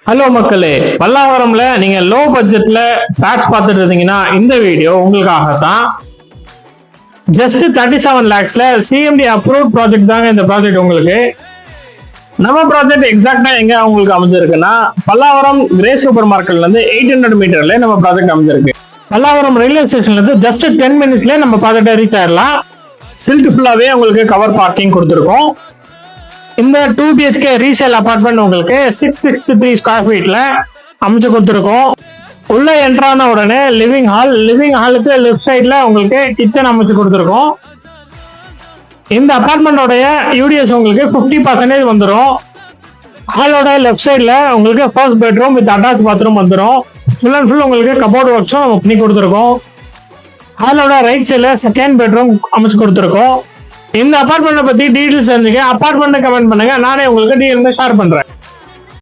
Hello மக்களே, பல்லாவரம்ல நீங்க low பட்ஜெட்ல ஃபிளாட்ஸ் பார்த்துட்டு இருந்தீங்கன்னா இந்த வீடியோ உங்களுக்காகத்தான். ஜஸ்ட் 37 lakhsல சிஎம்டி அப்ரூவ் ப்ராஜெக்ட் தாங்க இந்த ப்ராஜெக்ட் உங்களுக்கு. நம்ம ப்ராஜெக்ட் எக்ஸாக்டா எங்க உங்களுக்கு அமைஞ்சிருக்குன்னா பல்லாவரம் கிரே சூப்பர் மார்க்கெட்ல இருந்து 800 மீட்டர்ல நம்ம ப்ராஜெக்ட் அமைஞ்சிருக்கு. பல்லாவரம் ரயில்வே ஸ்டேஷன்ல இருந்து ஜஸ்ட் 10 minutesல நம்ம ப்ராஜெக்டை ரீச் ஆயிடலாம். சில்ட் ஃபுல்லாவே உங்களுக்கு கவர் பார்க்கிங் கொடுத்துருக்கோம். இந்த 2 BHK ரீசேல் அபார்ட்மெண்ட் உங்களுக்கு 663 ஸ்கொயர் ஃபீட்ல அமைச்சு கொடுத்துருக்கோம். உள்ள என்ட்ரான உடனே லிவிங் ஹாலுக்கு லெஃப்ட் சைட்ல உங்களுக்கு கிச்சன் அமைச்சு கொடுத்துருக்கோம். இந்த அபார்ட்மெண்டோடைய யூடிஎஸ் உங்களுக்கு 50% வந்துடும். ஹாலோட லெஃப்ட் சைட்ல உங்களுக்கு first bedroom with attach bathroom வந்துடும். ஃபுல் அண்ட் ஃபுல் உங்களுக்கு கபோர்ட் ஒர்க்ஸும் நம்ம பண்ணி கொடுத்துருக்கோம். ஹாலோட ரைட் சைட்ல செகண்ட் பெட்ரூம் அமைச்சு கொடுத்துருக்கோம். இந்த அபார்ட்மெண்ட்டை பத்தி டீடைல்ஸ் தெரிஞ்சுக்க அபார்ட்மெண்ட் கமெண்ட் பண்ணுங்க, நானே உங்களுக்கு டீடைல்ஸ் ஷேர் பண்றேன்.